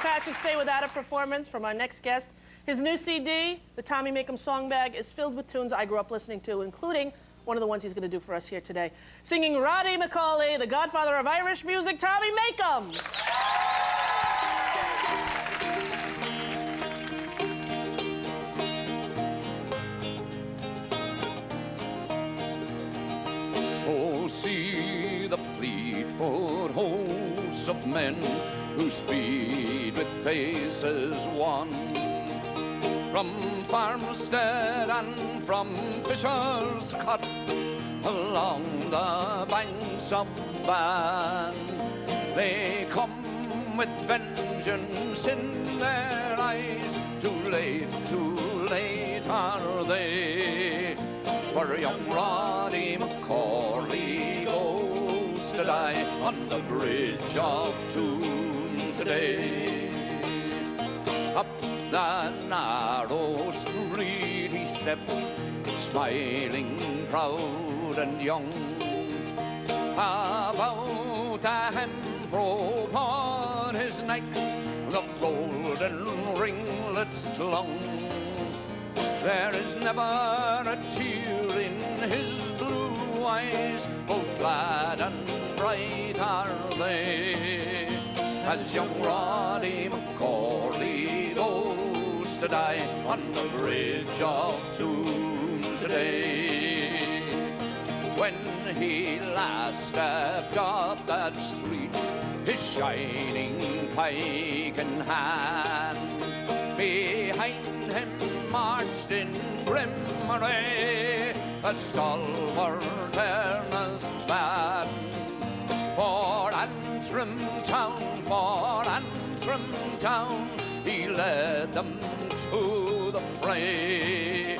Patrick's Day without a performance from our next guest. His new CD, the Tommy Makem Song Bag, is filled with tunes I grew up listening to, including one of the ones he's going to do for us here today. Singing Roddy McCorley, the godfather of Irish music, Tommy Makem. Oh, see the fleet-foot hosts of men who speed with faces wan, from farmstead and from fisher's cot, along the banks of Bann. They come with vengeance in their eyes. Too late are they. For young Roddy McCorley goes to die on the bridge of Toon today. Up the narrow street he stepped, smiling, proud and young. About the hem-rope on his neck, the golden ringlets clung. There is never a tear in his blue eyes, both glad and bright are they, as young Roddy McCorley goes to die on the bridge of Toon today. When he last stepped up that street, his shining pike in hand, behind him marched in grim array a stalwart earnest band. For Antrim town, he led them to the fray.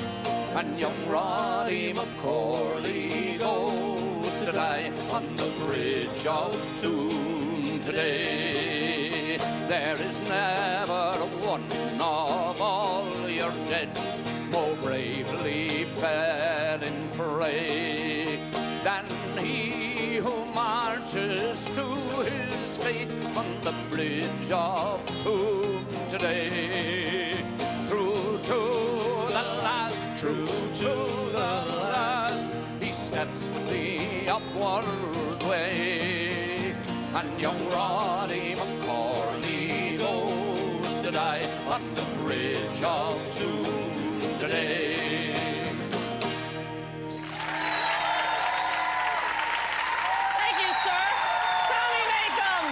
And young Roddy McCorley goes to die on the bridge of Toon today. There is never one of all your dead more bravely fell in fray than he who marches to his fate on the bridge of Toon today. True to the last, he steps the upward way, and young Roddy McCorley goes to die on the bridge of Toon today. Thank you, sir. Tommy Makem.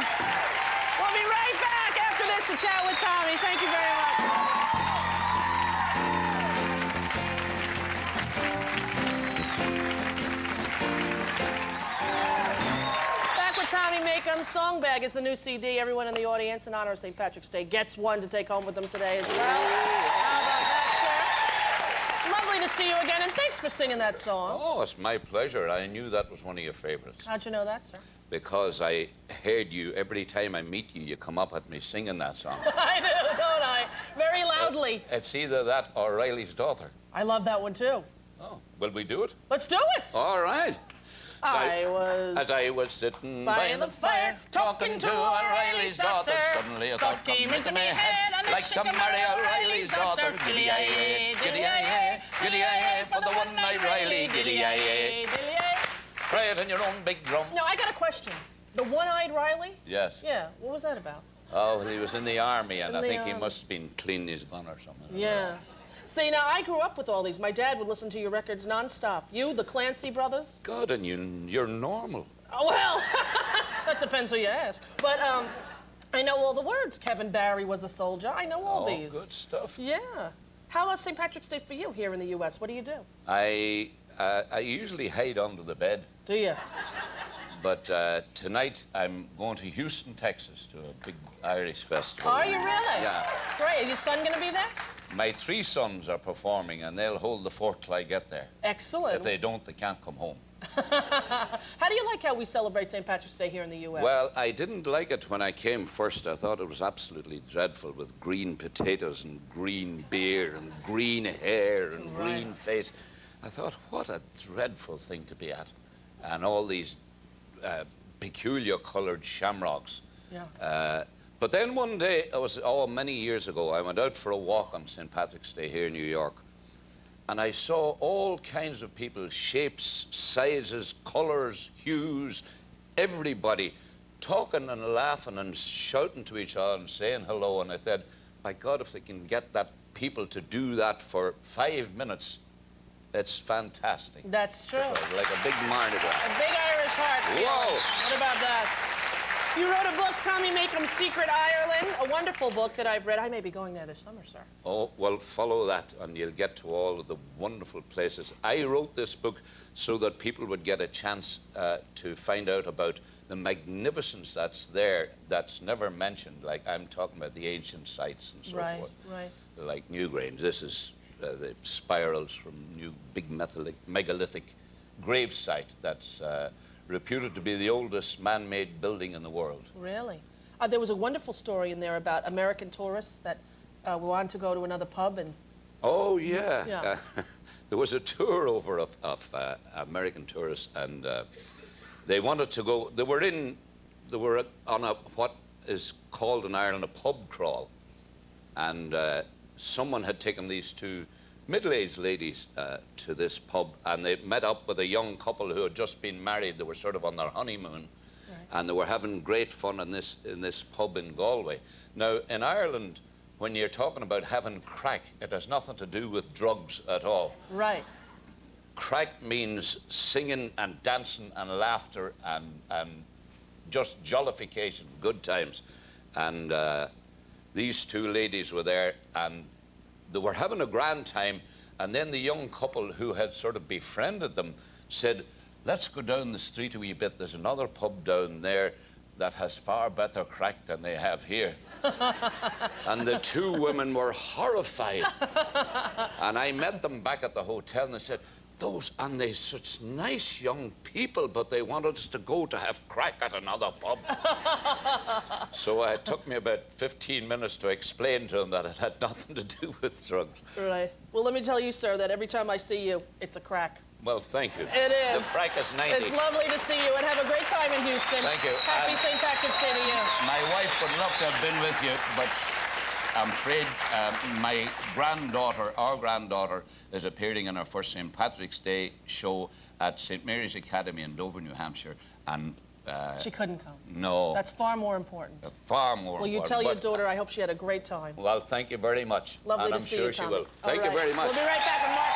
We'll be right back after this to chat with Tommy. Thank you very much. Tommy Makem Song Bag is the new CD. Everyone in the audience in honor of St. Patrick's Day gets one to take home with them today as well. How about that, sir? Lovely to see you again, and thanks for singing that song. Oh, it's my pleasure. I knew that was one of your favorites. How'd you know that, sir? Because I heard you every time I meet you, you come up at me singing that song. I do, don't I? Very loudly. It's either that or Riley's Daughter. I love that one, too. Oh, will we do it? Let's do it. All right. As I was sitting by the fire, talking to O'Reilly's daughter, suddenly a thought came into my head, I'd like to marry O'Reilly's daughter. Giddy-ay-ay, giddy-ay-ay, giddy-ay-ay, for the one-eyed Riley, giddy-ay-ay. Play it in your own big drum. Now, I got a question. The one-eyed Riley? Yes. Yeah, what was that about? Oh, he was in the army, and I think he must have been cleaning his gun or something. Yeah. See, now, I grew up with all these. My dad would listen to your records nonstop. You, the Clancy brothers? God, and you're normal. Oh, well, that depends who you ask. But, I know all the words. Kevin Barry was a soldier. I know all these. Good stuff. Yeah. How was St. Patrick's Day for you here in the U.S.? What do you do? I usually hide under the bed. Do you? But tonight I'm going to Houston, Texas, to a big Irish festival. Are you really? Yeah. Great. Is your son going to be there? My 3 sons are performing, and they'll hold the fort till I get there. Excellent. If they don't, they can't come home. How do you like how we celebrate St. Patrick's Day here in the U.S.? Well, I didn't like it when I came first. I thought it was absolutely dreadful, with green potatoes and green beer and green hair and green face. I thought, what a dreadful thing to be at. And all these peculiar coloured shamrocks. Yeah. But then one day, it was many years ago, I went out for a walk on St. Patrick's Day here in New York, and I saw all kinds of people, shapes, sizes, colours, hues, everybody talking and laughing and shouting to each other and saying hello. And I said, my God, if they can get that people to do that for 5 minutes, it's fantastic. That's true. Like a big Mardi Gras. A big Irish heart. Whoa! What about that? You wrote a book, Tommy Makem's Secret Ireland, a wonderful book that I've read. I may be going there this summer, sir. Oh, well, follow that and you'll get to all of the wonderful places. I wrote this book so that people would get a chance to find out about the magnificence that's there, that's never mentioned. Like I'm talking about the ancient sites and so forth. Right. Like Newgrange. This is the spirals from big megalithic grave site that's reputed to be the oldest man-made building in the world. Really? There was a wonderful story in there about American tourists that wanted to go to another pub and... Oh, yeah. Yeah. There was a tour over of American tourists, and they wanted to go... They were on what is called in Ireland a pub crawl, and someone had taken these two middle-aged ladies to this pub, and they met up with a young couple who had just been married. They were sort of on their honeymoon, and they were having great fun in this pub in Galway. Now, in Ireland, when you're talking about having crack, it has nothing to do with drugs at all. Right. Crack means singing and dancing and laughter and just jollification, good times. And these two ladies were there, and they were having a grand time, and then the young couple who had sort of befriended them said, let's go down the street a wee bit. There's another pub down there that has far better crack than they have here. And the two women were horrified. And I met them back at the hotel, and they said, and they're such nice young people, but they wanted us to go to have crack at another pub. So it took me about 15 minutes to explain to them that it had nothing to do with drugs. Right. Well, let me tell you, sir, that every time I see you, it's a crack. Well, thank you. It is. The crack is 90. It's lovely to see you, and have a great time in Houston. Thank you. Happy St. Patrick's Day to you. My wife would love to have been with you, but I'm afraid my granddaughter, our granddaughter, is appearing in her first St. Patrick's Day show at St. Mary's Academy in Dover, New Hampshire, and... she couldn't come. No. That's far more important. Far more important. Well, you tell your daughter I hope she had a great time. Well, thank you very much. Lovely and to I'm see sure you, she Tommy. will. Thank you very much. We'll be right back with Mark.